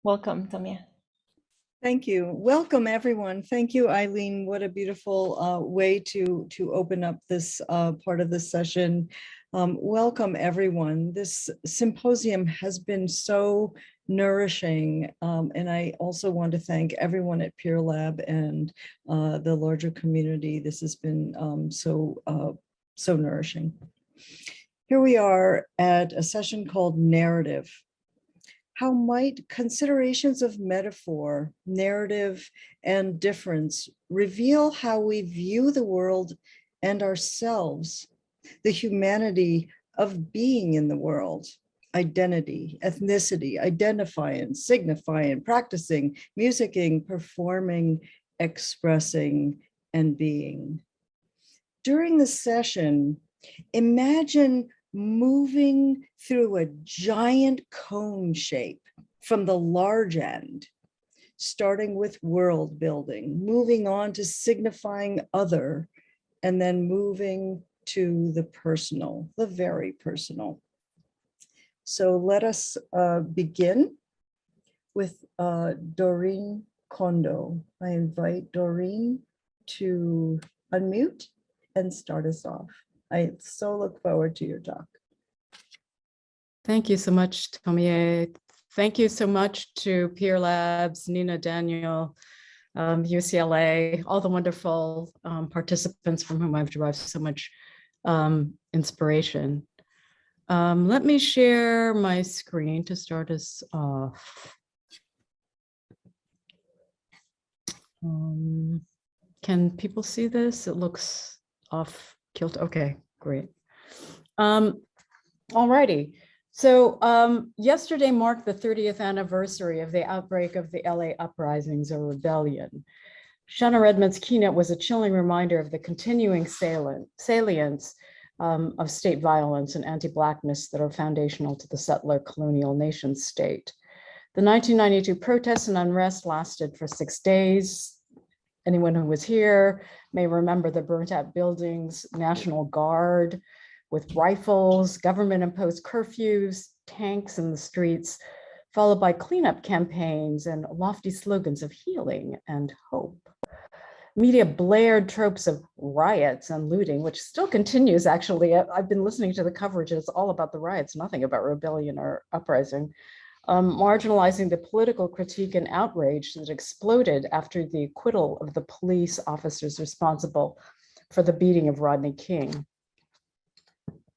Welcome, Tomie. Thank you. Welcome, everyone. Thank you, Eileen. What a beautiful way to open up this part of the session. Welcome, everyone. This symposium has been so nourishing, and I also want to thank everyone at Peer Lab and the larger community. This has been so nourishing. Here we are at a session called Narrative. How might considerations of metaphor, narrative, and difference reveal how we view the world and ourselves, the humanity of being in the world, identity, ethnicity, identifying, signifying, practicing, musicking, performing, expressing, and being? During the session, imagine moving through a giant cone shape from the large end, starting with world building, moving on to signifying other, and then moving to the personal, the very personal. So let us begin with DORINNE KONDO. I invite DORINNE to unmute and start us off. I so look forward to your talk. Thank you so much, Tomie. Thank you so much to Peer Labs, Nina, Daniel, UCLA, all the wonderful participants from whom I've derived so much inspiration. Let me share my screen to start us off. Can people see this? It looks off kilter. Okay, great. Alrighty. So yesterday marked the 30th anniversary of the outbreak of the LA uprisings or rebellion. Shanna Redmond's keynote was a chilling reminder of the continuing salience of state violence and anti-Blackness that are foundational to the settler colonial nation state. The 1992 protests and unrest lasted for 6 days. Anyone who was here may remember the burnt out buildings, National Guard with rifles, government-imposed curfews, tanks in the streets, followed by cleanup campaigns and lofty slogans of healing and hope. Media blared tropes of riots and looting, which still continues, actually. I've been listening to the coverage, it's all about the riots, nothing about rebellion or uprising. Marginalizing the political critique and outrage that exploded after the acquittal of the police officers responsible for the beating of Rodney King.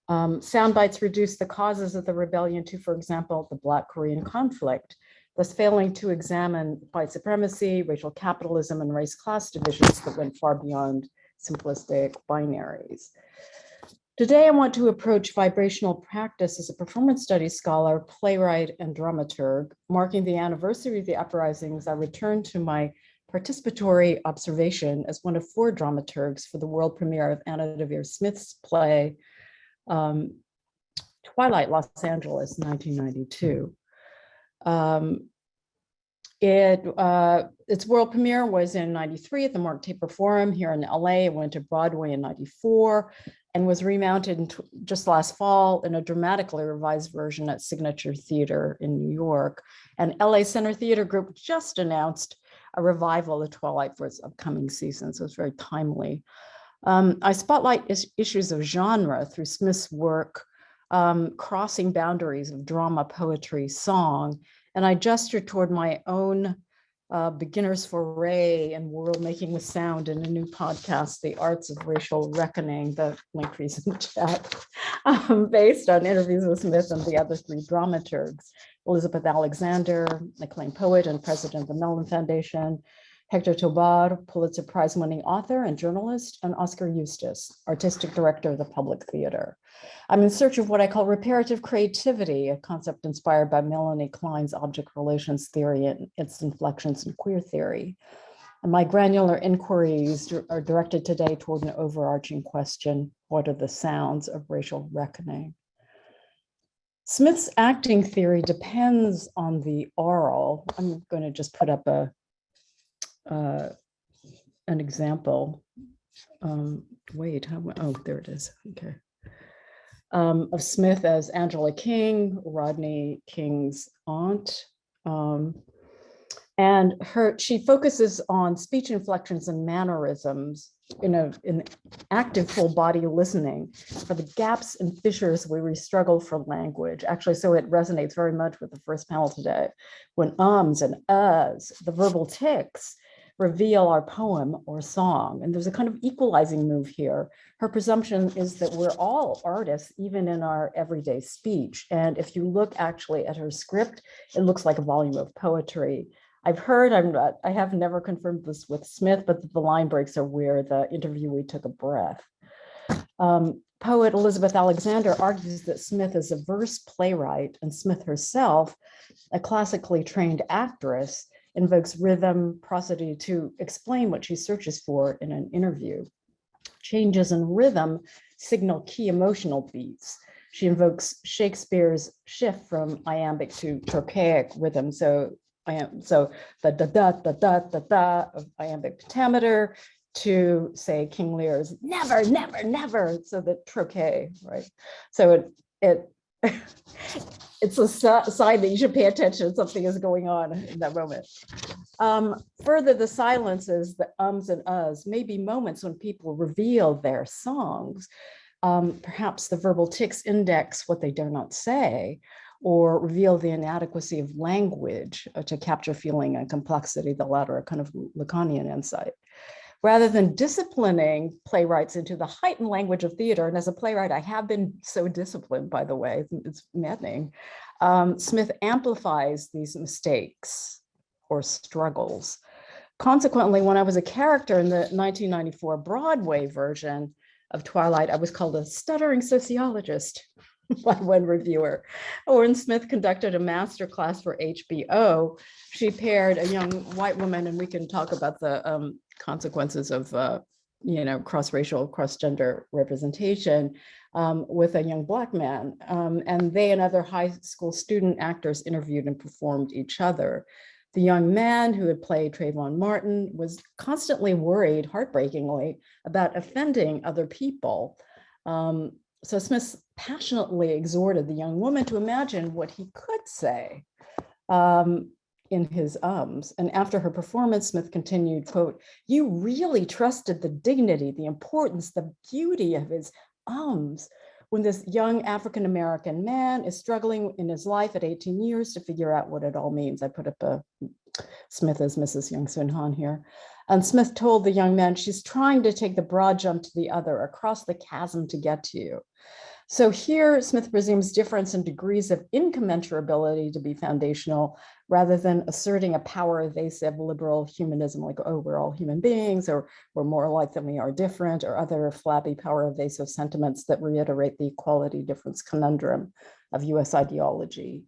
Sound bites reduced the causes of the rebellion to, for example, the Black Korean conflict, thus failing to examine white supremacy, racial capitalism, and race-class divisions that went far beyond simplistic binaries. Today, I want to approach vibrational practice as a performance studies scholar, playwright, and dramaturg. Marking the anniversary of the uprisings, I return to my participatory observation as one of 4 dramaturgs for the world premiere of Anna Deavere Smith's play, Twilight, Los Angeles, 1992. Its world premiere was in 93 at the Mark Taper Forum here in LA. It went to Broadway in 94 and was remounted just last fall in a dramatically revised version at Signature Theater in New York. And LA Center Theater Group just announced a revival of Twilight for its upcoming season, so it's very timely. I spotlight issues of genre through Smith's work, crossing boundaries of drama, poetry, song, and I gesture toward my own beginner's foray and world making with sound in a new podcast, The Arts of Racial Reckoning, the link is in the chat, based on interviews with Smith and the other 3 dramaturgs, Elizabeth Alexander, acclaimed poet and president of the Mellon Foundation, Hector Tobar, Pulitzer Prize-winning author and journalist, and Oscar Eustis, artistic director of the Public Theater. I'm in search of what I call reparative creativity, a concept inspired by Melanie Klein's object relations theory and its inflections in queer theory. And my granular inquiries are directed today toward an overarching question: what are the sounds of racial reckoning? Smith's acting theory depends on the oral. I'm going to just put up an example. Oh, there it is. Okay. Of Smith as Angela King, Rodney King's aunt. And she focuses on speech inflections and mannerisms in active full body listening for the gaps and fissures where we struggle for language. Actually, so it resonates very much with the first panel today. When ums and uhs, the verbal tics, reveal our poem or song. And there's a kind of equalizing move here. Her presumption is that we're all artists, even in our everyday speech. And if you look actually at her script, it looks like a volume of poetry. I've heard, I have never confirmed this with Smith, but the line breaks are where the interviewee took a breath. Poet Elizabeth Alexander argues that Smith is a verse playwright, and Smith herself, a classically trained actress, invokes rhythm, prosody to explain what she searches for in an interview. Changes in rhythm signal key emotional beats. She invokes Shakespeare's shift from iambic to trochaic rhythm. So the da-da-da-da-da-da of iambic pentameter to, say, King Lear's never, never, never, so the trochee, right? So it's a sign that you should pay attention. Something is going on in that moment. Further, the silences, the ums and uhs, may be moments when people reveal their songs. Perhaps the verbal tics index what they dare not say, or reveal the inadequacy of language to capture feeling and complexity, the latter a kind of Lacanian insight. Rather than disciplining playwrights into the heightened language of theater, and as a playwright, I have been so disciplined, by the way, it's maddening, Smith amplifies these mistakes or struggles. Consequently, when I was a character in the 1994 Broadway version of Twilight, I was called a stuttering sociologist by one reviewer. When Smith conducted a master class for HBO, she paired a young white woman, and we can talk about the consequences of cross-racial, cross-gender representation, with a young Black man. And they and other high school student actors interviewed and performed each other. The young man who had played Trayvon Martin was constantly worried, heartbreakingly, about offending other people. So Smith passionately exhorted the young woman to imagine what he could say in his ums. And after her performance, Smith continued, quote, "You really trusted the dignity, the importance, the beauty of his ums. When this young African-American man is struggling in his life at 18 years to figure out what it all means." I put up Smith as Mrs. Young-Sun Han here. And Smith told the young man, she's trying to take the broad jump to the other, across the chasm to get to you. So here, Smith presumes difference in degrees of incommensurability to be foundational, rather than asserting a power evasive liberal humanism, like, oh, we're all human beings, or we're more alike than we are different, or other flabby power evasive sentiments that reiterate the equality difference conundrum of US ideology.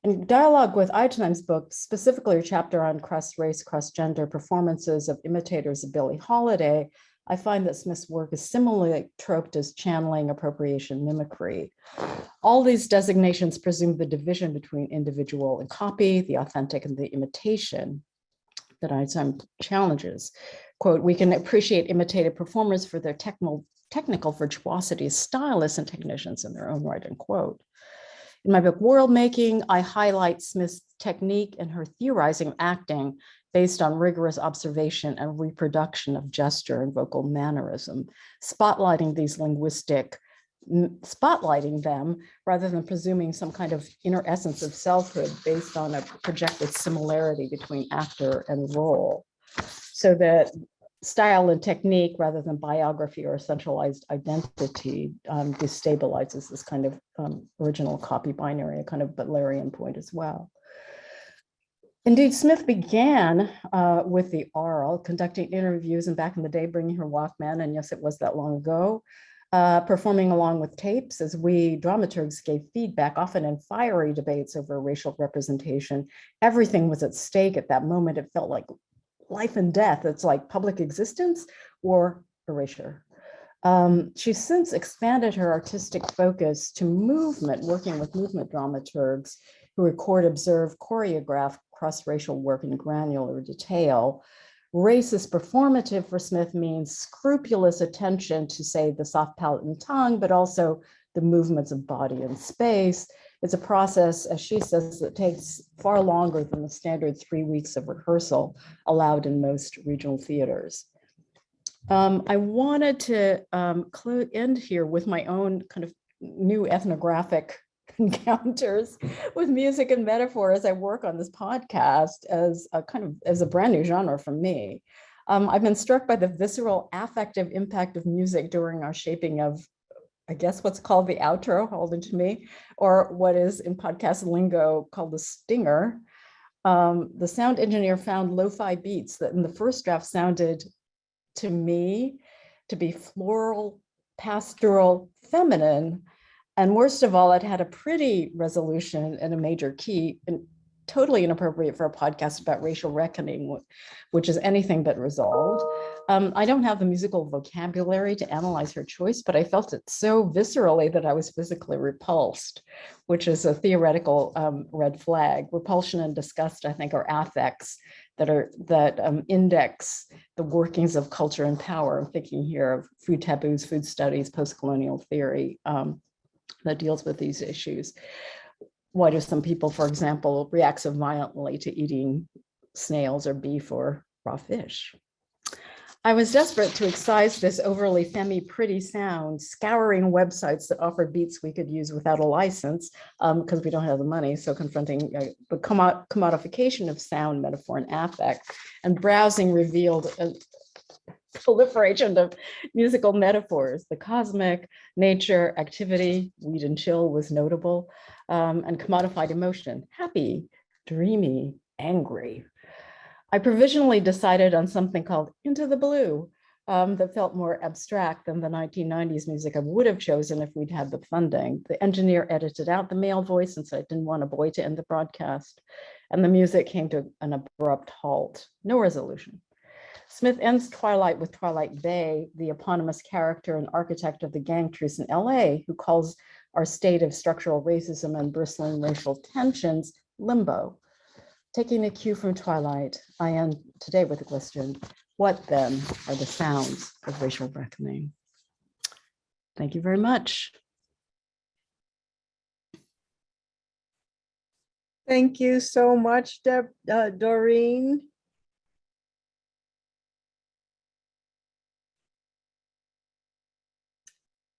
In dialogue with Eichheim's book, specifically a chapter on cross-race, cross-gender performances of imitators of Billie Holiday, I find that Smith's work is similarly troped as channeling, appropriation, mimicry. All these designations presume the division between individual and copy, the authentic and the imitation, that Eichheim challenges. Quote, "We can appreciate imitative performers for their technical virtuosity as stylists and technicians in their own right," unquote. In my book, Worldmaking, I highlight Smith's technique and her theorizing acting based on rigorous observation and reproduction of gesture and vocal mannerism, spotlighting them rather than presuming some kind of inner essence of selfhood based on a projected similarity between actor and role. So that style and technique, rather than biography or centralized identity, destabilizes this kind of original copy binary, a kind of Butlerian point as well. Indeed, Smith began with the oral, conducting interviews, and back in the day, bringing her Walkman, and yes, it was that long ago, performing along with tapes as we dramaturgs gave feedback, often in fiery debates over racial representation. Everything was at stake at that moment. It felt like life and death. It's like public existence or erasure. She's since expanded her artistic focus to movement, working with movement dramaturgs who record, observe, choreograph cross-racial work in granular detail. Racist performative for Smith means scrupulous attention to, say, the soft palate and tongue, but also the movements of body and space. It's a process, as she says, that takes far longer than the standard 3 weeks of rehearsal allowed in most regional theaters. I wanted to end here with my own kind of new ethnographic encounters with music and metaphor as I work on this podcast as a brand new genre for me. I've been struck by the visceral affective impact of music during our shaping of, I guess, what's called the outro, hold it to me, or what is in podcast lingo called the stinger. The sound engineer found lo-fi beats that in the first draft sounded to me to be floral, pastoral, feminine. And worst of all, it had a pretty resolution in a major key, and totally inappropriate for a podcast about racial reckoning, which is anything but resolved. I don't have the musical vocabulary to analyze her choice, but I felt it so viscerally that I was physically repulsed, which is a theoretical red flag. Repulsion and disgust, I think, are affects that index the workings of culture and power. I'm thinking here of food taboos, food studies, post-colonial theory that deals with these issues. Why do some people, for example, react so violently to eating snails or beef or raw fish? I was desperate to excise this overly femmy pretty sound, scouring websites that offered beats we could use without a license, because we don't have the money. So confronting the commodification of sound, metaphor, and affect, and browsing revealed a proliferation of musical metaphors. The cosmic, nature, activity, weed and chill was notable, and commodified emotion, happy, dreamy, angry. I provisionally decided on something called Into the Blue that felt more abstract than the 1990s music I would have chosen if we'd had the funding. The engineer edited out the male voice and said I didn't want a boy to end the broadcast. And the music came to an abrupt halt, no resolution. Smith ends Twilight with Twilight Bay, the eponymous character and architect of the gang truce in LA, who calls our state of structural racism and bristling racial tensions limbo. Taking a cue from Twilight, I end today with a question: what then are the sounds of racial reckoning? Thank you very much. Thank you so much, Doreen.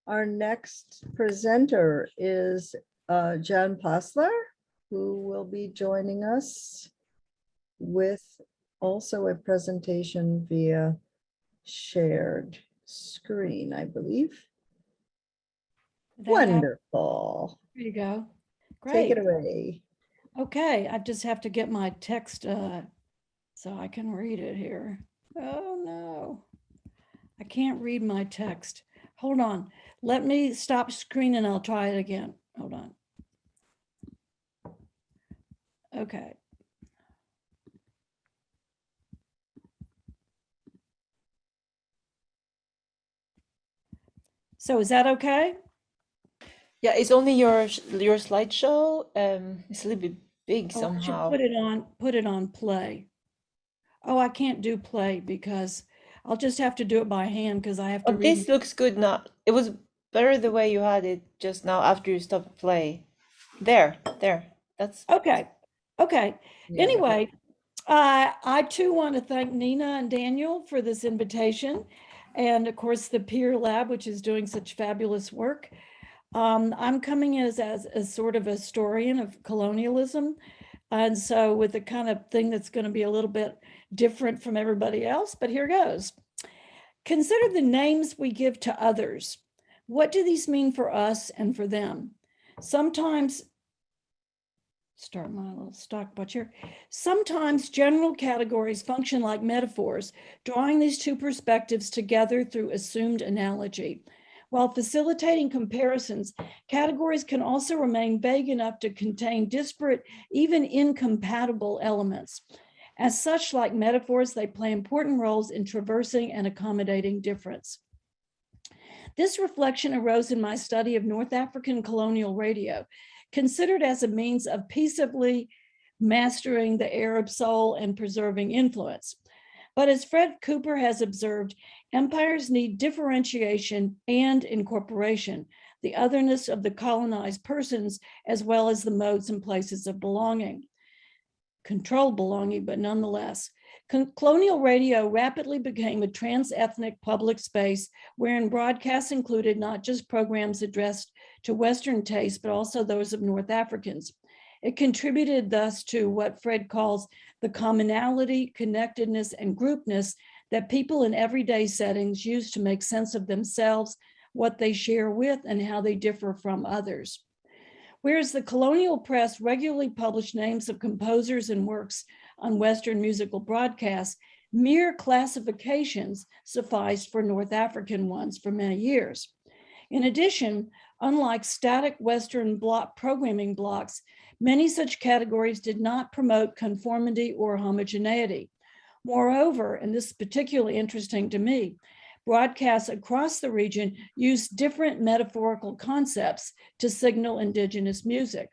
Our next presenter is JANN Pasler, who will be joining us with also a presentation via shared screen, I believe. Wonderful. There you go. Great. Take it away. Okay, I just have to get my text so I can read it here. Oh no, I can't read my text. Hold on. Let me stop screen and I'll try it again. Hold on. Okay. So is that okay? Yeah, it's only your slideshow. It's a little bit big Oh, I should somehow. put it on play. Oh, I can't do play because I'll just have to do it by hand because I have to Oh, read. this looks good now. It was better the way you had it just now after you stopped play. There. That's Okay. Yeah. Anyway, I too want to thank Nina and Daniel for this invitation, and of course the Peer Lab, which is doing such fabulous work. I'm coming in as sort of a historian of colonialism, and so with the kind of thing that's going to be a little bit different from everybody else, but here goes. Consider the names we give to others. What do these mean for us and for them? Sometimes, start my little stopwatch here. Sometimes general categories function like metaphors, drawing these two perspectives together through assumed analogy. While facilitating comparisons, categories can also remain vague enough to contain disparate, even incompatible elements. As such, like metaphors, they play important roles in traversing and accommodating difference. This reflection arose in my study of North African colonial radio, considered as a means of peaceably mastering the Arab soul and preserving influence. But as Fred Cooper has observed, empires need differentiation and incorporation. the otherness of the colonized persons, as well as the modes and places of belonging. Controlled belonging, but nonetheless. Colonial radio rapidly became a trans-ethnic public space wherein broadcasts included not just programs addressed to Western tastes, but also those of North Africans. It contributed thus to what Fred calls the commonality, connectedness, and groupness that people in everyday settings use to make sense of themselves, what they share with, and how they differ from others. Whereas the colonial press regularly published names of composers and works on Western musical broadcasts, mere classifications sufficed for North African ones for many years. In addition, unlike static Western programming blocks, many such categories did not promote conformity or homogeneity. Moreover, and this is particularly interesting to me, broadcasts across the region use different metaphorical concepts to signal indigenous music.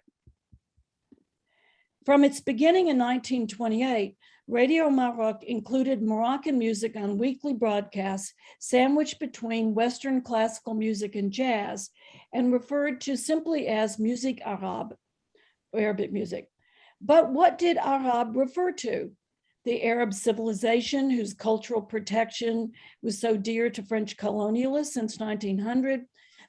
From its beginning in 1928, Radio Maroc included Moroccan music on weekly broadcasts, sandwiched between Western classical music and jazz, and referred to simply as musique arabe, Arabic music. But what did Arab refer to? The Arab civilization whose cultural protection was so dear to French colonialists since 1900,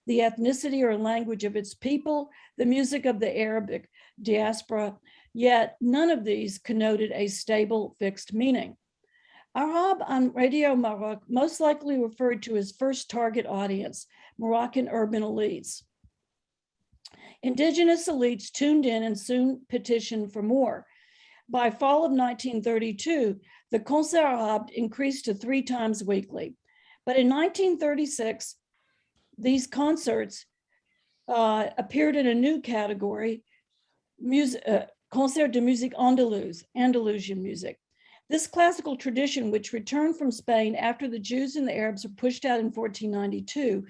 the ethnicity or language of its people, the music of the Arabic diaspora, yet none of these connoted a stable, fixed meaning. Arab on Radio Maroc most likely referred to his first target audience, Moroccan urban elites. Indigenous elites tuned in and soon petitioned for more. By fall of 1932, the Concert Arabe increased to 3 times weekly. But in 1936, these concerts appeared in a new category, Concert de musique andalouse, Andalusian music. This classical tradition, which returned from Spain after the Jews and the Arabs were pushed out in 1492,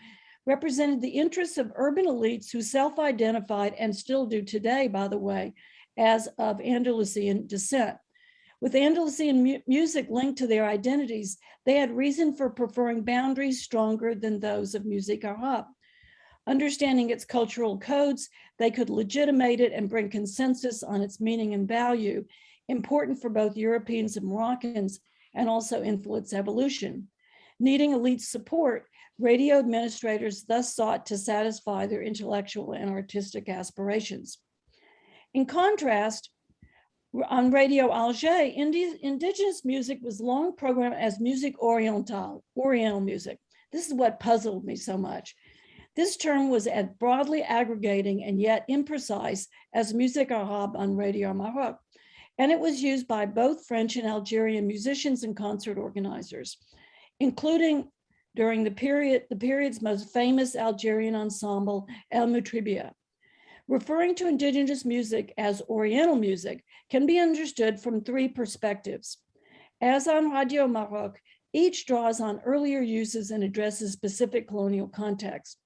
represented the interests of urban elites who self-identified, and still do today, by the way, as of Andalusian descent. With Andalusian music linked to their identities, they had reason for preferring boundaries stronger than those of musique arabe. Understanding its cultural codes, they could legitimate it and bring consensus on its meaning and value, important for both Europeans and Moroccans, and also influence evolution. Needing elite support, radio administrators thus sought to satisfy their intellectual and artistic aspirations. In contrast, on Radio Alger, indigenous music was long programmed as musique orientale, Oriental music. This is what puzzled me so much. This term was as broadly aggregating and yet imprecise as musique arabe on Radio Maroc, and it was used by both French and Algerian musicians and concert organizers, including during the period's most famous Algerian ensemble, El Moutribia. Referring to indigenous music as Oriental music can be understood from 3 perspectives. As on Radio Maroc, each draws on earlier uses and addresses specific colonial contexts.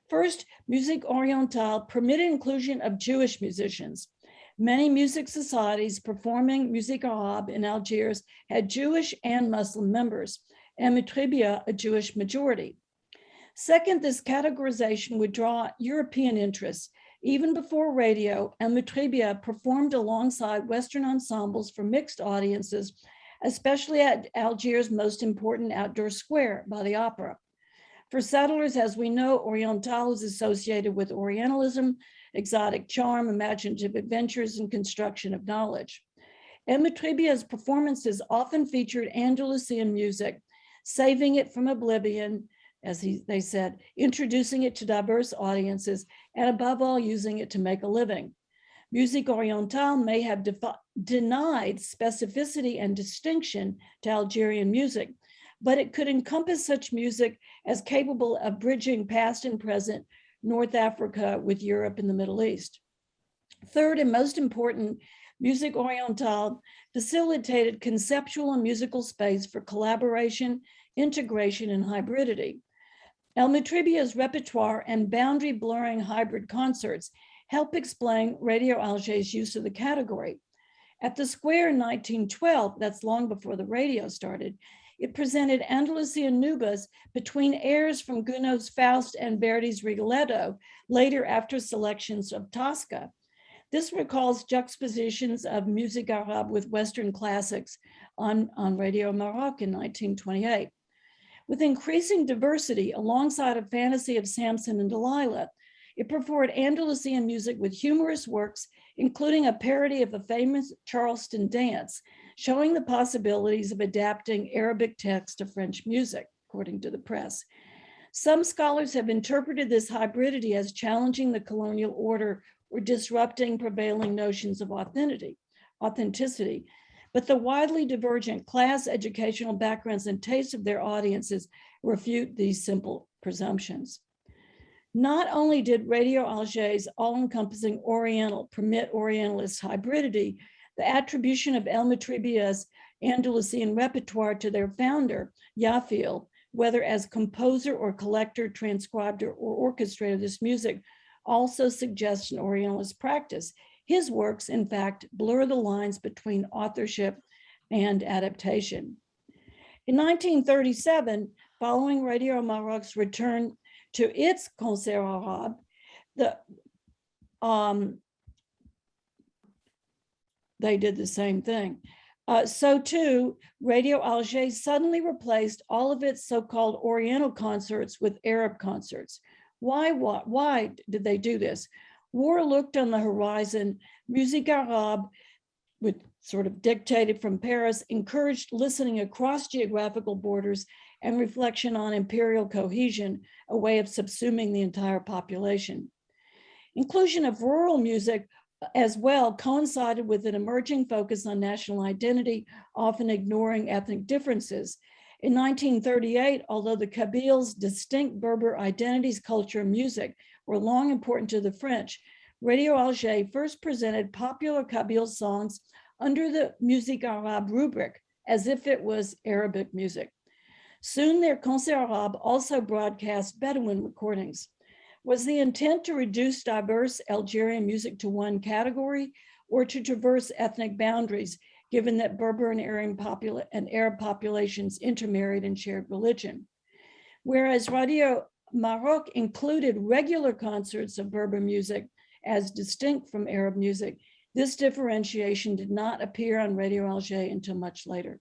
First, musique orientale permitted inclusion of Jewish musicians. Many music societies performing musique arabe in Algiers had Jewish and Muslim members, and Moutribia a Jewish majority. Second, this categorization would draw European interests. Even before radio, Moutribia performed alongside Western ensembles for mixed audiences, especially at Algiers' most important outdoor square by the opera. For settlers, as we know, Oriental is associated with Orientalism, exotic charm, imaginative adventures, and construction of knowledge. Moutribia's performances often featured Andalusian music, saving it from oblivion, as they said, introducing it to diverse audiences, and above all, using it to make a living. Musique orientale may have denied specificity and distinction to Algerian music, but it could encompass such music as capable of bridging past and present North Africa with Europe and the Middle East. Third, and most important, musique orientale facilitated conceptual and musical space for collaboration, integration, and hybridity. El Moutribia's repertoire and boundary blurring hybrid concerts help explain Radio Alger's use of the category. At the Square in 1912, that's long before the radio started, it presented Andalusian nubas between airs from Gounod's Faust and Verdi's Rigoletto, later after selections of Tosca. This recalls juxtapositions of musique arabe with Western classics on Radio Maroc in 1928. With increasing diversity alongside a fantasy of Samson and Delilah, it performed Andalusian music with humorous works, including a parody of a famous Charleston dance, showing the possibilities of adapting Arabic text to French music, according to the press. Some scholars have interpreted this hybridity as challenging the colonial order or disrupting prevailing notions of authenticity. But the widely divergent class, educational backgrounds, and tastes of their audiences refute these simple presumptions. Not only did Radio Alger's all-encompassing Oriental permit Orientalist hybridity, the attribution of El Matribia's Andalusian repertoire to their founder, Yafil, whether as composer or collector, transcriber, or orchestrator of this music, also suggests an Orientalist practice. His works, in fact, blur the lines between authorship and adaptation. In 1937, following Radio Maroc's return to its Concert Arabe, they did the same thing. So too, Radio Alger suddenly replaced all of its so-called Oriental concerts with Arab concerts. Why did they do this? War looked on the horizon. Musique arabe, with sort of dictated from Paris, encouraged listening across geographical borders and reflection on imperial cohesion, a way of subsuming the entire population. Inclusion of rural music as well coincided with an emerging focus on national identity, often ignoring ethnic differences. In 1938, although the Kabyles' distinct Berber identities, culture, and music were long important to the French, Radio Alger first presented popular Kabyle songs under the Musique Arabe rubric, as if it was Arabic music. Soon their Concert Arabe also broadcast Bedouin recordings. Was the intent to reduce diverse Algerian music to one category, or to traverse ethnic boundaries, given that Berber and Arab populations intermarried and shared religion? Whereas Radio Maroc included regular concerts of Berber music as distinct from Arab music, this differentiation did not appear on Radio Alger until much later.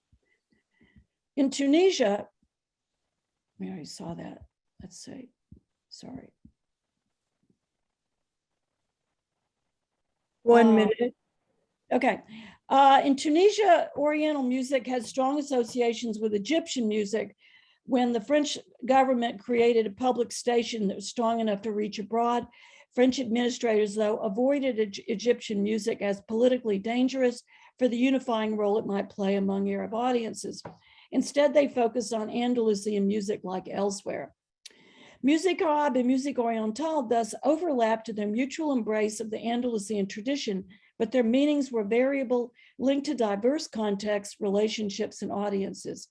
In Tunisia, we already saw that. Let's see, sorry. 1 minute. Okay. In Tunisia, Oriental music had strong associations with Egyptian music. When the French government created a public station that was strong enough to reach abroad, French administrators, though, avoided Egyptian music as politically dangerous for the unifying role it might play among Arab audiences. Instead, they focused on Andalusian music like elsewhere. Musique arabe and musique orientale thus overlapped to their mutual embrace of the Andalusian tradition, but their meanings were variable, linked to diverse contexts, relationships, and audiences.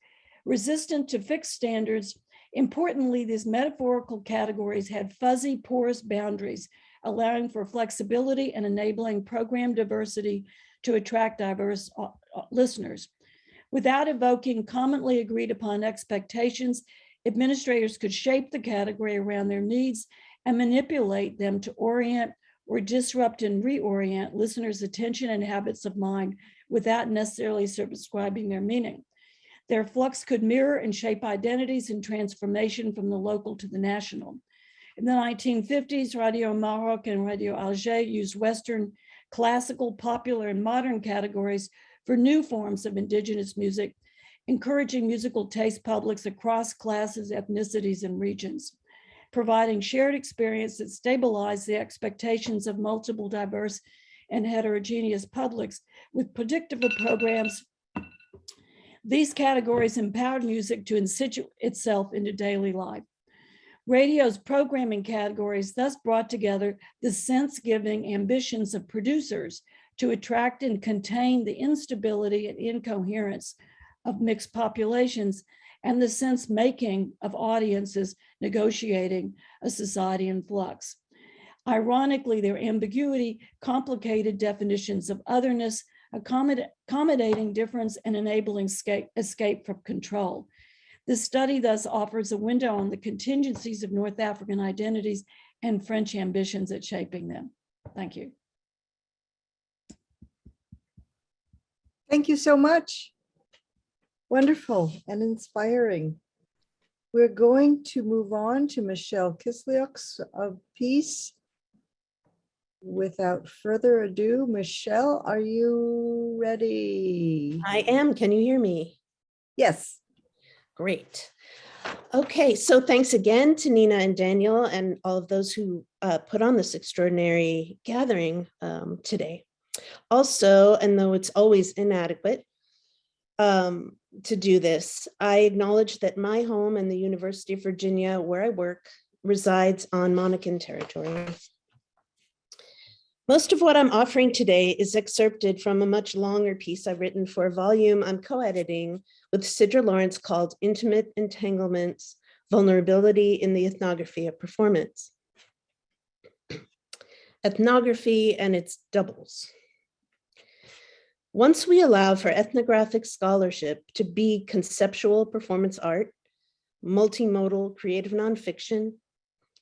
Resistant to fixed standards, importantly, these metaphorical categories had fuzzy, porous boundaries, allowing for flexibility and enabling program diversity to attract diverse listeners. Without evoking commonly agreed upon expectations, administrators could shape the category around their needs and manipulate them to orient or disrupt and reorient listeners' attention and habits of mind without necessarily subscribing their meaning. Their flux could mirror and shape identities and transformation from the local to the national. In the 1950s, Radio Maroc and Radio Alger used Western, classical, popular, and modern categories for new forms of indigenous music, encouraging musical taste publics across classes, ethnicities, and regions, providing shared experience that stabilized the expectations of multiple, diverse, and heterogeneous publics with predictable programs. These categories empowered music to insert itself into daily life. Radio's programming categories thus brought together the sense-giving ambitions of producers to attract and contain the instability and incoherence of mixed populations and the sense-making of audiences negotiating a society in flux. Ironically, their ambiguity complicated definitions of otherness, accommodating difference and enabling escape from control. This study thus offers a window on the contingencies of North African identities and French ambitions at shaping them. Thank you. Thank you so much. Wonderful and inspiring. We're going to move on to Michelle Kisliuk's piece. Without further ado, Michelle, are you ready? I am. Can you hear me? Yes. Great. Okay, so thanks again to Nina and Daniel and all of those who put on this extraordinary gathering today. Also, and though it's always inadequate to do this, I acknowledge that my home and the University of Virginia, where I work, resides on Monacan territory. Most of what I'm offering today is excerpted from a much longer piece I've written for a volume I'm co-editing with Sidra Lawrence called Intimate Entanglements, Vulnerability in the Ethnography of Performance. Ethnography and its doubles. Once we allow for ethnographic scholarship to be conceptual performance art, multimodal creative nonfiction,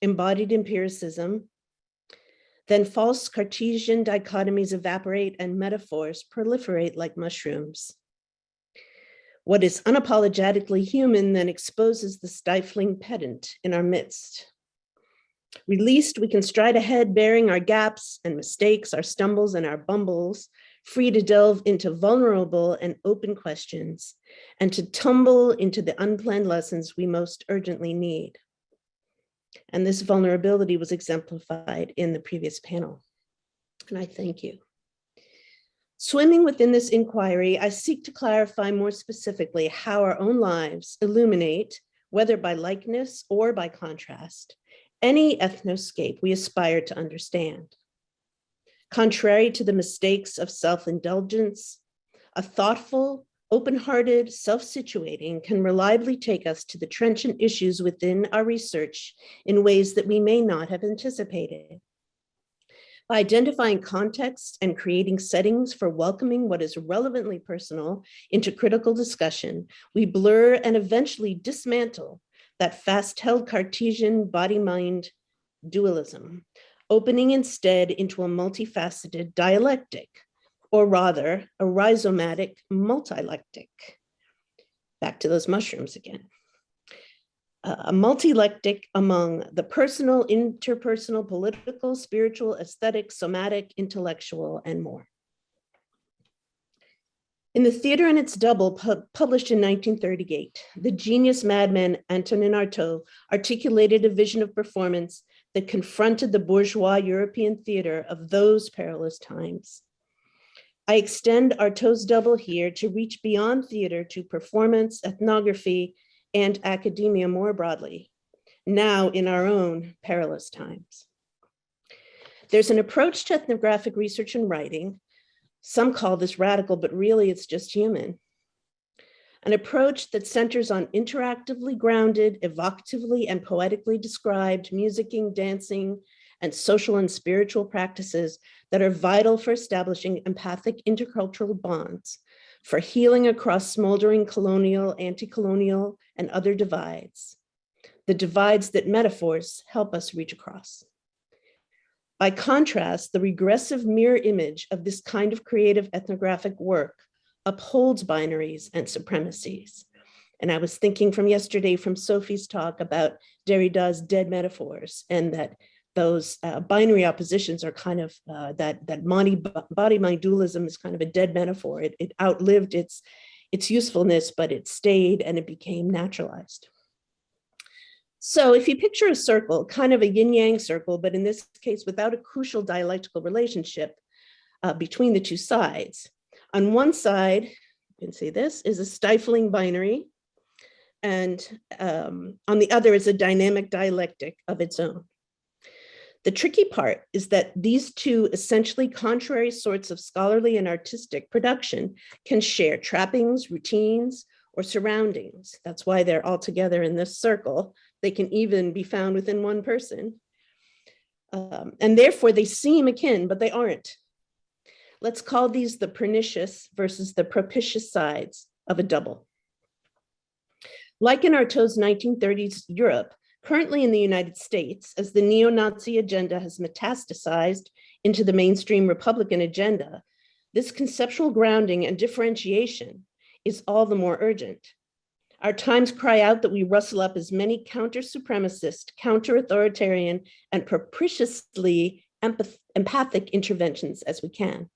embodied empiricism, then false Cartesian dichotomies evaporate and metaphors proliferate like mushrooms. What is unapologetically human then exposes the stifling pedant in our midst. Released, we can stride ahead bearing our gaps and mistakes, our stumbles and our bumbles, free to delve into vulnerable and open questions and to tumble into the unplanned lessons we most urgently need. And this vulnerability was exemplified in the previous panel. And I thank you. Swimming within this inquiry, I seek to clarify more specifically how our own lives illuminate, whether by likeness or by contrast, any ethnoscape we aspire to understand. Contrary to the mistakes of self-indulgence, a thoughtful, open-hearted self-situating can reliably take us to the trenchant issues within our research in ways that we may not have anticipated. By identifying context and creating settings for welcoming what is relevantly personal into critical discussion, we blur and eventually dismantle that fast-held Cartesian body-mind dualism, opening instead into a multifaceted dialectic, or rather a rhizomatic multilectic. Back to those mushrooms again. A multilectic among the personal, interpersonal, political, spiritual, aesthetic, somatic, intellectual, and more. In The Theater and Its Double, published in 1938, the genius madman Antonin Artaud articulated a vision of performance that confronted the bourgeois European theater of those perilous times. I extend Artaud's double here to reach beyond theater to performance, ethnography, and academia more broadly, now in our own perilous times. There's an approach to ethnographic research and writing. Some call this radical, but really it's just human. An approach that centers on interactively grounded, evocatively and poetically described musicking, dancing, and social and spiritual practices that are vital for establishing empathic intercultural bonds, for healing across smoldering colonial, anti-colonial, and other divides, the divides that metaphors help us reach across. By contrast, the regressive mirror image of this kind of creative ethnographic work upholds binaries and supremacies. And I was thinking from yesterday from Sophie's talk about Derrida's dead metaphors, and that those binary oppositions are kind of that body-mind dualism is kind of a dead metaphor. It outlived its usefulness, but it stayed and it became naturalized. So if you picture a circle, kind of a yin-yang circle, but in this case without a crucial dialectical relationship between the two sides. On one side, you can see this, is a stifling binary, and on the other is a dynamic dialectic of its own. The tricky part is that these two essentially contrary sorts of scholarly and artistic production can share trappings, routines, or surroundings. That's why they're all together in this circle. They can even be found within one person. And therefore they seem akin, but they aren't. Let's call these the pernicious versus the propitious sides of a double. Like in Artaud's 1930s Europe, currently in the United States, as the neo-Nazi agenda has metastasized into the mainstream Republican agenda, this conceptual grounding and differentiation is all the more urgent. Our times cry out that we rustle up as many counter-supremacist, counter-authoritarian, and propitiously empathic interventions as we can.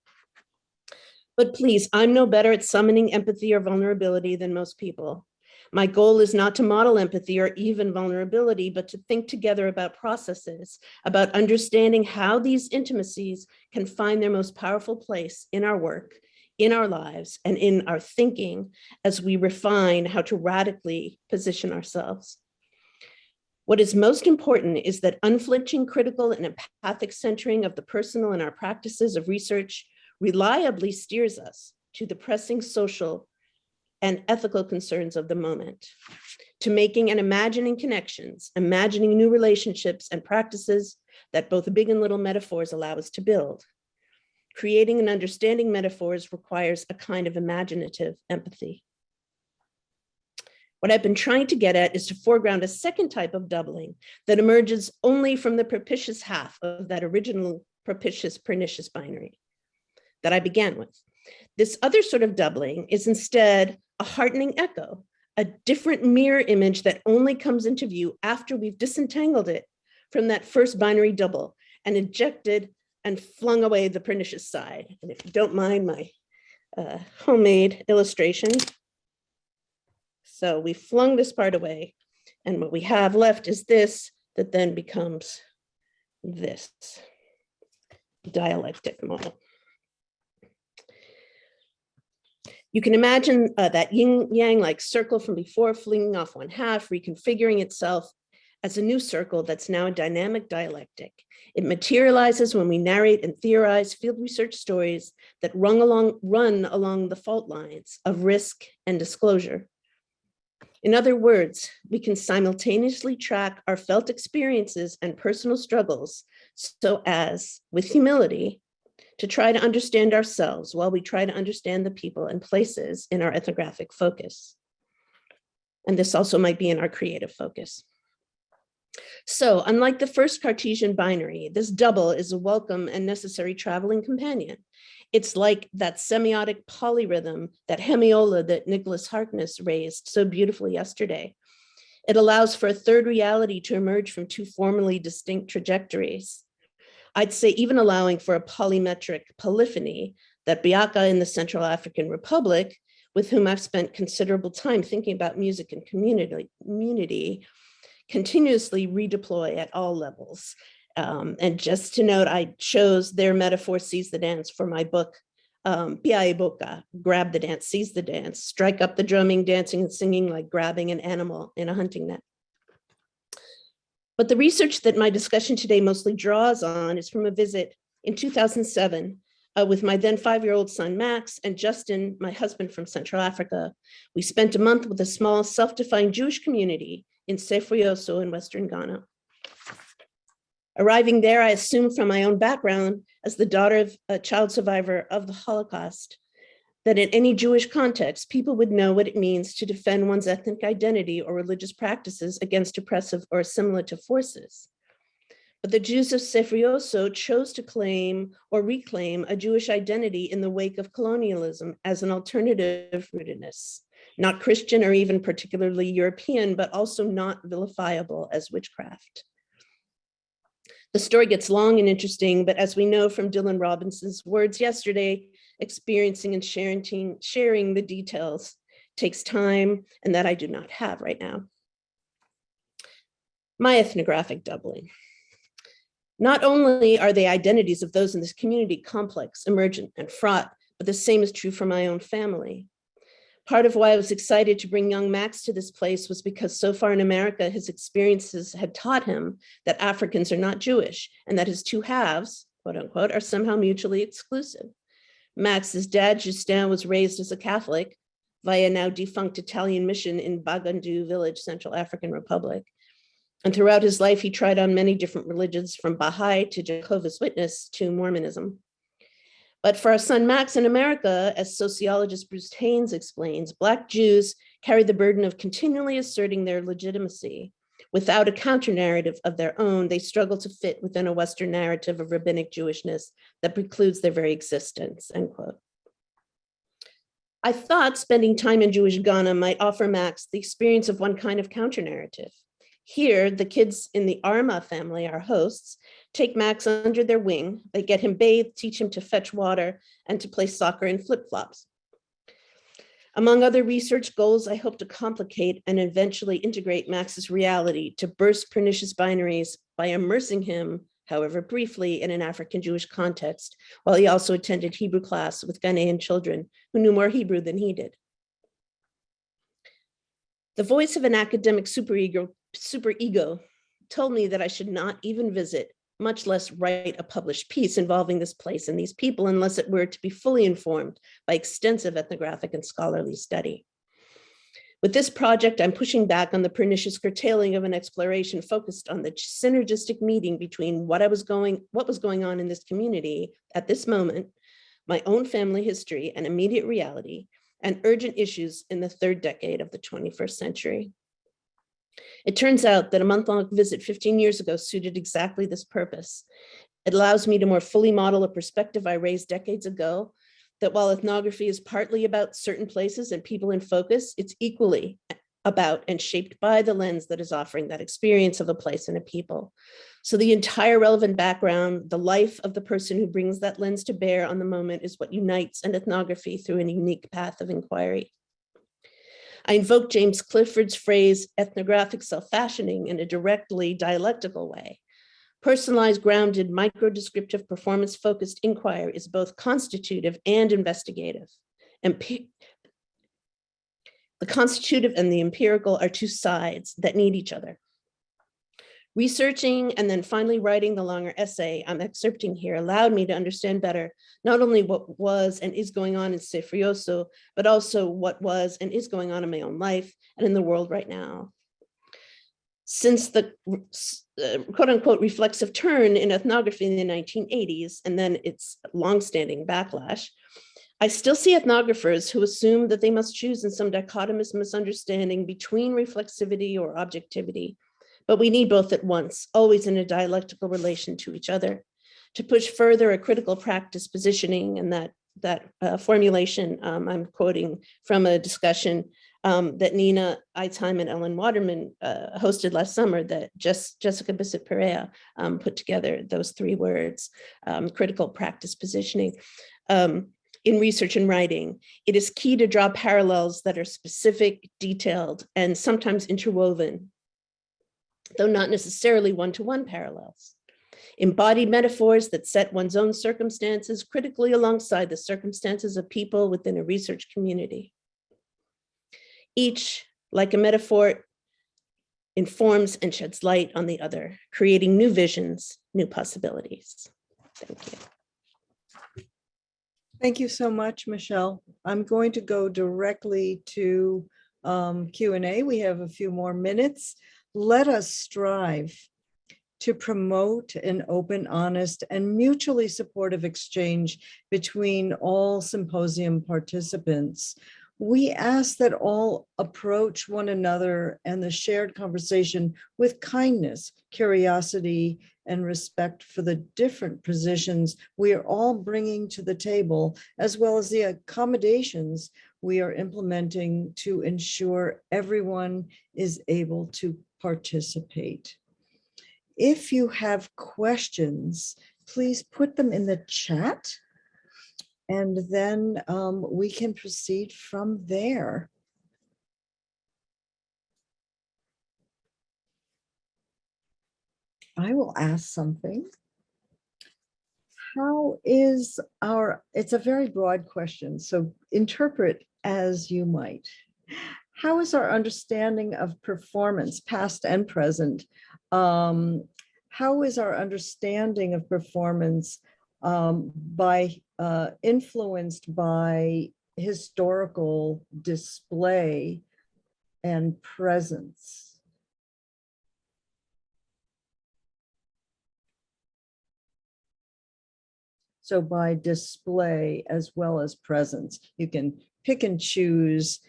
But please, I'm no better at summoning empathy or vulnerability than most people. My goal is not to model empathy or even vulnerability, but to think together about processes, about understanding how these intimacies can find their most powerful place in our work, in our lives, and in our thinking as we refine how to radically position ourselves. What is most important is that unflinching, critical, and empathic centering of the personal in our practices of research reliably steers us to the pressing social and ethical concerns of the moment, to making and imagining connections, imagining new relationships and practices that both big and little metaphors allow us to build. Creating and understanding metaphors requires a kind of imaginative empathy. What I've been trying to get at is to foreground a second type of doubling that emerges only from the propitious half of that original propitious pernicious binary that I began with. This other sort of doubling is instead a heartening echo, a different mirror image that only comes into view after we've disentangled it from that first binary double and ejected and flung away the pernicious side. And if you don't mind my homemade illustration. So we flung this part away, and what we have left is this that then becomes this dialectic model. You can imagine that yin-yang like circle from before flinging off one half, reconfiguring itself as a new circle that's now a dynamic dialectic. It materializes when we narrate and theorize field research stories that run along the fault lines of risk and disclosure. In other words, we can simultaneously track our felt experiences and personal struggles so as, with humility, to try to understand ourselves while we try to understand the people and places in our ethnographic focus. And this also might be in our creative focus. So, unlike the first Cartesian binary, this double is a welcome and necessary traveling companion. It's like that semiotic polyrhythm, that hemiola that Nicholas Harkness raised so beautifully yesterday. It allows for a third reality to emerge from two formally distinct trajectories. I'd say even allowing for a polymetric polyphony that Biaka in the Central African Republic, with whom I've spent considerable time thinking about music and community, continuously redeploy at all levels. And just to note, I chose their metaphor Seize the Dance for my book, Piae Boca, Grab the Dance, Seize the Dance, strike up the drumming, dancing and singing like grabbing an animal in a hunting net. But the research that my discussion today mostly draws on is from a visit in 2007 with my then 5-year-old son, Max, and Justin, my husband from Central Africa. We spent a month with a small self-defined Jewish community in Sefrioso in Western Ghana. Arriving there, I assumed from my own background as the daughter of a child survivor of the Holocaust, that in any Jewish context, people would know what it means to defend one's ethnic identity or religious practices against oppressive or assimilative forces. But the Jews of Sefrioso chose to claim or reclaim a Jewish identity in the wake of colonialism as an alternative rootedness, not Christian or even particularly European, but also not vilifiable as witchcraft. The story gets long and interesting, but as we know from Dylan Robinson's words yesterday, experiencing and sharing the details takes time, and that I do not have right now. My ethnographic doubling. Not only are the identities of those in this community complex, emergent, and fraught, but the same is true for my own family. Part of why I was excited to bring young Max to this place was because so far in America, his experiences had taught him that Africans are not Jewish and that his two halves, quote unquote, are somehow mutually exclusive. Max's dad, Justin, was raised as a Catholic via now defunct Italian mission in Bagandu village, Central African Republic. And throughout his life, he tried on many different religions from Baha'i to Jehovah's Witness to Mormonism. But for our son Max in America, as sociologist Bruce Haynes explains, Black Jews carry the burden of continually asserting their legitimacy. Without a counter narrative of their own, they struggle to fit within a Western narrative of rabbinic Jewishness that precludes their very existence, end quote. I thought spending time in Jewish Ghana might offer Max the experience of one kind of counter narrative. Here, the kids in the Arma family, our hosts, take Max under their wing. They get him bathed, teach him to fetch water, and to play soccer in flip-flops. Among other research goals, I hope to complicate and eventually integrate Max's reality to burst pernicious binaries by immersing him, however briefly, in an African Jewish context, while he also attended Hebrew class with Ghanaian children who knew more Hebrew than he did. The voice of an academic superego told me that I should not even visit, much less write a published piece involving this place and these people, unless it were to be fully informed by extensive ethnographic and scholarly study. With this project, I'm pushing back on the pernicious curtailing of an exploration focused on the synergistic meeting between what was going on in this community at this moment, my own family history and immediate reality, and urgent issues in the third decade of the 21st century. It turns out that a month-long visit 15 years ago suited exactly this purpose. It allows me to more fully model a perspective I raised decades ago, that while ethnography is partly about certain places and people in focus, it's equally about and shaped by the lens that is offering that experience of a place and a people. So the entire relevant background, the life of the person who brings that lens to bear on the moment is what unites an ethnography through a unique path of inquiry. I invoke James Clifford's phrase, ethnographic self-fashioning, in a directly dialectical way. Personalized, grounded, micro-descriptive, performance-focused inquiry is both constitutive and investigative. The constitutive and the empirical are two sides that need each other. Researching and then finally writing the longer essay I'm excerpting here allowed me to understand better not only what was and is going on in Sefrioso, but also what was and is going on in my own life and in the world right now. Since the quote unquote reflexive turn in ethnography in the 1980s and then its longstanding backlash, I still see ethnographers who assume that they must choose in some dichotomous misunderstanding between reflexivity or objectivity. But we need both at once, always in a dialectical relation to each other. To push further a critical practice positioning, and that formulation I'm quoting from a discussion that Nina Eitheim and Ellen Waterman hosted last summer that Jessica Bissett-Perea put together, those three words, critical practice positioning. In research and writing, it is key to draw parallels that are specific, detailed, and sometimes interwoven, though not necessarily one-to-one parallels. Embodied metaphors that set one's own circumstances critically alongside the circumstances of people within a research community. Each, like a metaphor, informs and sheds light on the other, creating new visions, new possibilities. Thank you. Thank you so much, Michelle. I'm going to go directly to Q&A. We have a few more minutes. Let us strive to promote an open, honest, and mutually supportive exchange between all symposium participants. We ask that all approach one another and the shared conversation with kindness, curiosity, and respect for the different positions we are all bringing to the table, as well as the accommodations we are implementing to ensure everyone is able to participate. If you have questions, please put them in the chat, and then we can proceed from there. I will ask something. How is it's a very broad question, so interpret as you might. How is our understanding of performance, past and present? How is our understanding of performance influenced by historical display and presence? So by display as well as presence, you can pick and choose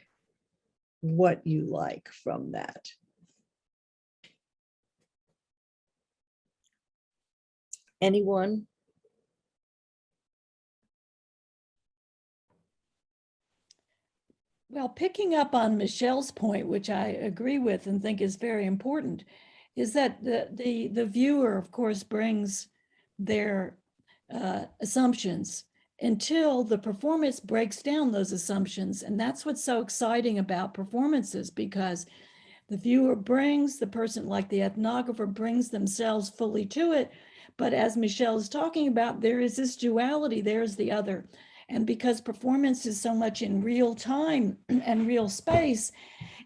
what you like from that. Anyone? Well, picking up on Michelle's point, which I agree with and think is very important, is that the viewer, of course, brings their assumptions until the performance breaks down those assumptions. And that's what's so exciting about performances, because the viewer brings, the person like the ethnographer brings themselves fully to it. But as Michelle is talking about, there is this duality, there's the other. And because performance is so much in real time and real space,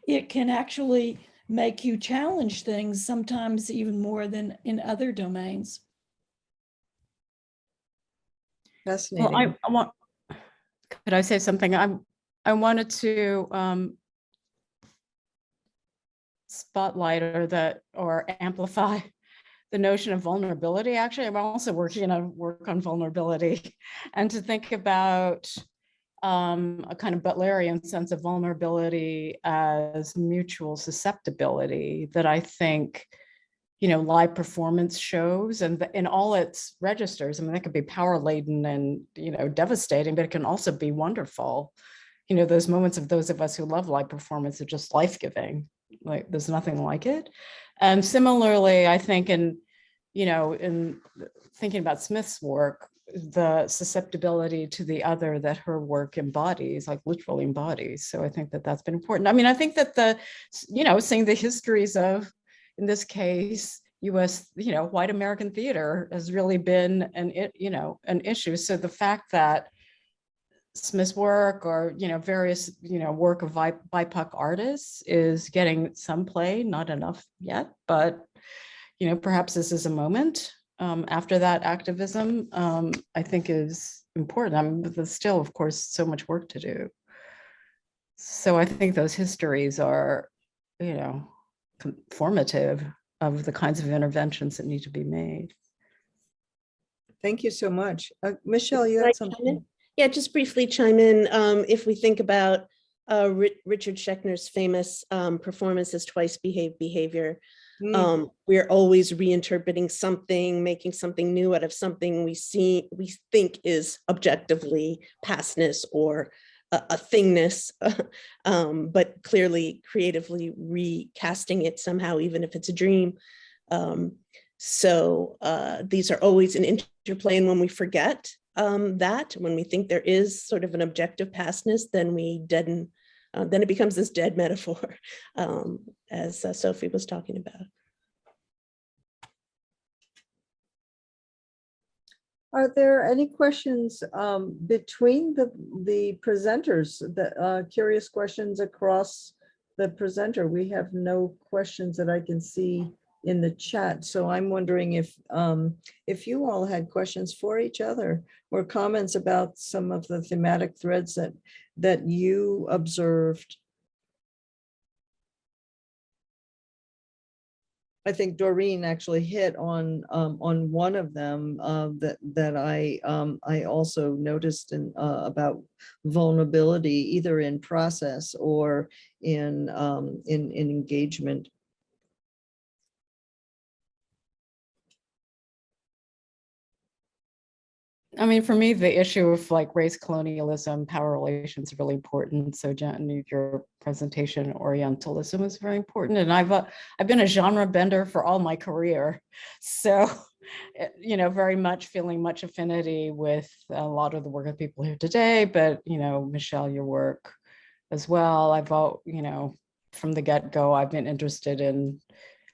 it can actually make you challenge things, sometimes even more than in other domains. Fascinating. Well, I want, could I say something? I wanted to spotlight or amplify the notion of vulnerability. Actually, I'm also working on work on vulnerability, and to think about a kind of Butlerian sense of vulnerability as mutual susceptibility that I think, you know, live performance shows, and in all its registers. I mean, that could be power laden and, you know, devastating, but it can also be wonderful. You know, those moments of those of us who love live performance are just life-giving. Like, there's nothing like it. And similarly, I think in thinking about Smith's work, the susceptibility to the other that her work embodies, like literally embodies. So I think that that's been important. I mean, I think that seeing the histories of, in this case, US, white American theater has really been an issue. So the fact that Smith's work or, various, work of BIPOC artists is getting some play, not enough yet, but, perhaps this is a moment after that activism, I think is important. I mean, but there's still, of course, so much work to do. So I think those histories are, formative of the kinds of interventions that need to be made. Thank you so much. Michelle, you had something. Yeah, just briefly chime in. If we think about Richard Schechner's famous performance as twice behaved behavior, we're always reinterpreting something, making something new out of something we think is objectively pastness or a thingness, but clearly creatively recasting it somehow, even if it's a dream. So these are always an interplay, and when we forget that, when we think there is sort of an objective pastness, then we deaden, then it becomes this dead metaphor, as Sophie was talking about. Are there any questions between the presenters, curious questions across the presenter? We have no questions that I can see in the chat. So I'm wondering if you all had questions for each other or comments about some of the thematic threads that you observed. I think Doreen actually hit on one of them that I also noticed about vulnerability, either in process or in engagement. I mean, for me, the issue of like race colonialism, power relations is really important. So JANN, your presentation, Orientalism, is very important. And I've been a genre bender for all my career. So, very much feeling much affinity with a lot of the work of people here today, but, Michelle, your work as well. From the get-go, I've been interested in,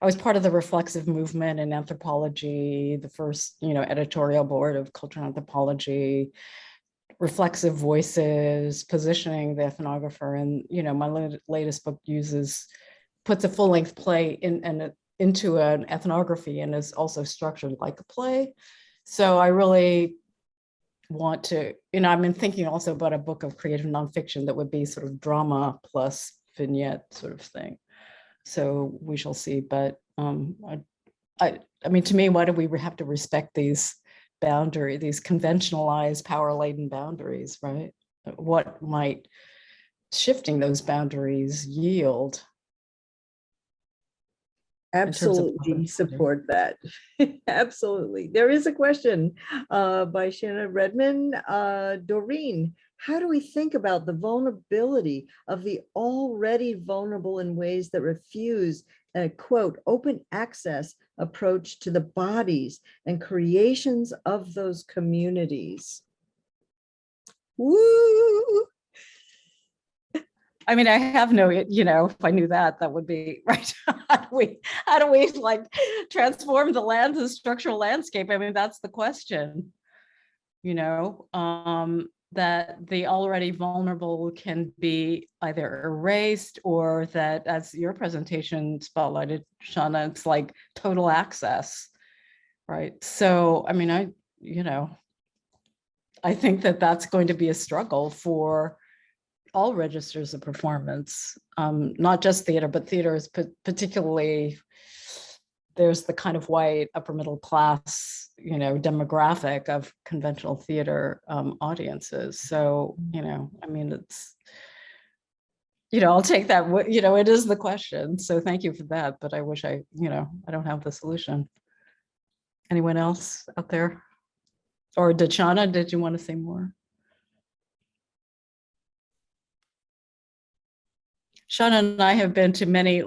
I was part of the reflexive movement in anthropology, the first, editorial board of Culture and Anthropology, reflexive voices, positioning the ethnographer. And, my latest book puts a full-length play into an ethnography and is also structured like a play. So I really want to, I've been thinking also about a book of creative nonfiction that would be sort of drama plus vignette sort of thing. So we shall see. But I mean, to me, why do we have to respect these boundary, these conventionalized power-laden boundaries, right? What might shifting those boundaries yield? Absolutely support that. Absolutely. There is a question by Shanna Redman. Doreen, how do we think about the vulnerability of the already vulnerable in ways that refuse a quote, open access approach to the bodies and creations of those communities? Woo! I mean, I have no, if I knew that, that would be right. How do we like transform the structural landscape? I mean, that's the question, that the already vulnerable can be either erased, or that, as your presentation spotlighted, Shauna, it's like total access, right? So, I mean, I think that that's going to be a struggle for all registers of performance, not just theater, but theater is particularly, there's the kind of white upper middle class, demographic of conventional theater audiences. So, I mean, it's, I'll take that, it is the question. So thank you for that, but I wish I don't have the solution. Anyone else out there? Or Shauna, did you want to say more? Shauna and I have been to many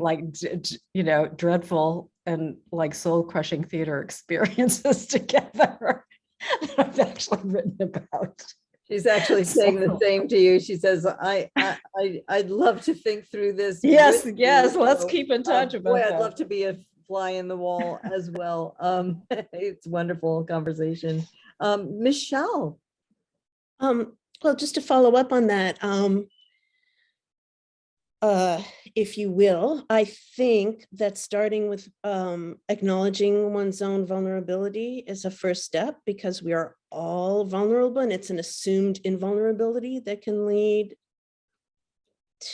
dreadful and like soul crushing theater experiences together that I've actually written about. She's actually saying the same to you. She says, I'd love to think through this. Yes, let's keep in touch about boy, that. I'd love to be a fly in the wall as well. It's wonderful conversation. Michelle. Well, just to follow up on that, if you will, I think that starting with acknowledging one's own vulnerability is a first step, because we are all vulnerable, and it's an assumed invulnerability that can lead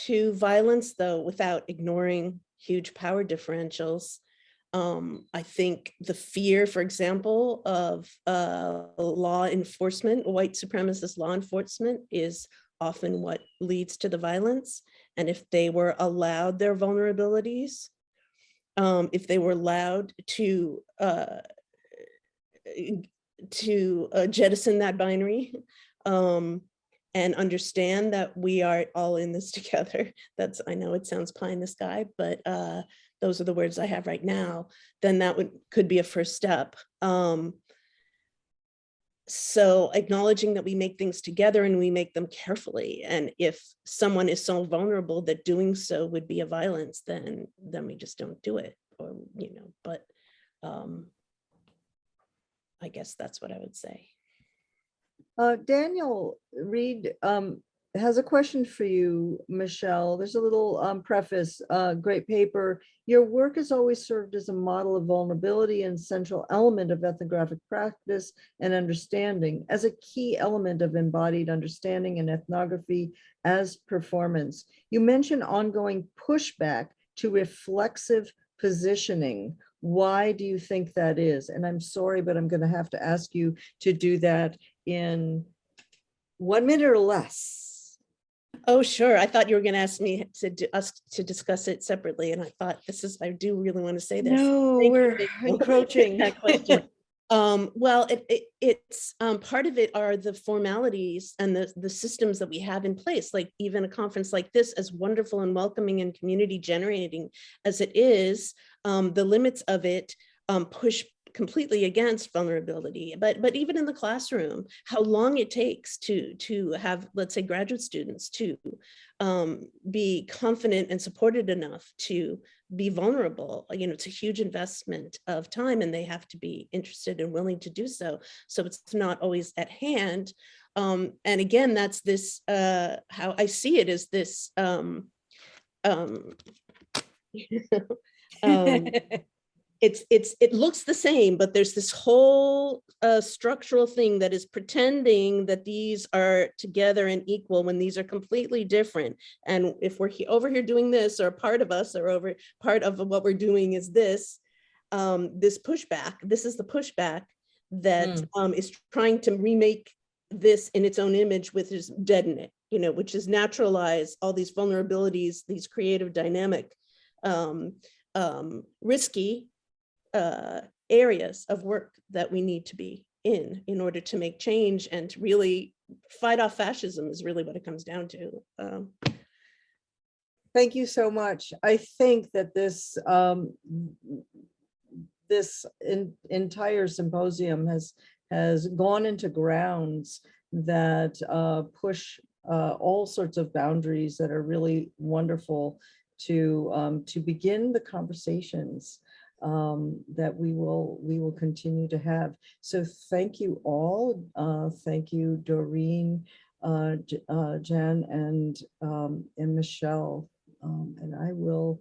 to violence, though, without ignoring huge power differentials. I think the fear, for example, of law enforcement, white supremacist law enforcement, is often what leads to the violence. And if they were allowed their vulnerabilities, if they were allowed to jettison that binary and understand that we are all in this together, I know it sounds pie in the sky, but those are the words I have right now, then that could be a first step. So acknowledging that we make things together and we make them carefully. And if someone is so vulnerable that doing so would be a violence, then we just don't do it, or, but I guess that's what I would say. Daniel Reed has a question for you, Michelle. There's a little preface, great paper. Your work has always served as a model of vulnerability and central element of ethnographic practice and understanding, as a key element of embodied understanding and ethnography as performance. You mention ongoing pushback to reflexive positioning. Why do you think that is? And I'm sorry, but I'm going to have to ask you to do that in 1 minute or less. Oh, sure. I thought you were going to ask me to discuss it separately. And I thought, I do really want to say this. No, we're encroaching. That question. Well, it's part of it are the formalities and the systems that we have in place. Like even a conference like this, as wonderful and welcoming and community generating as it is, the limits of it push completely against vulnerability. But even in the classroom, how long it takes to have, let's say, graduate students to be confident and supported enough to be vulnerable. It's a huge investment of time, and they have to be interested and willing to do so. So it's not always at hand. And again, that's this, how I see it is this, it looks the same, but there's this whole structural thing that is pretending that these are together and equal when these are completely different. And if we're over here doing this, or part of us are over, part of what we're doing is this, this pushback. This is the pushback that is trying to remake this in its own image with his deaden it, which is naturalize all these vulnerabilities, these creative, dynamic, risky areas of work that we need to be in order to make change and to really fight off fascism is really what it comes down to. Thank you so much. I think that this entire symposium has gone into grounds that push all sorts of boundaries that are really wonderful to begin the conversations that we will continue to have. So thank you all. Thank you, Doreen, Jan, and Michelle. And I will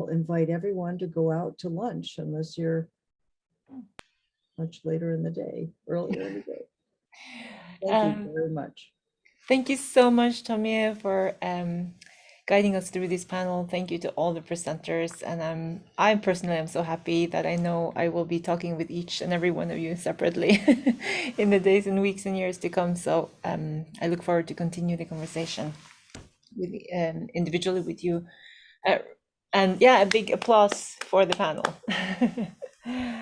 invite everyone to go out to lunch unless you're much later in the day, earlier in the day. Thank you very much. Thank you so much, Tomie, for guiding us through this panel. Thank you to all the presenters. And I personally am so happy that I know I will be talking with each and every one of you separately in the days and weeks and years to come. So I look forward to continue the conversation with individually with you. And yeah, a big applause for the panel.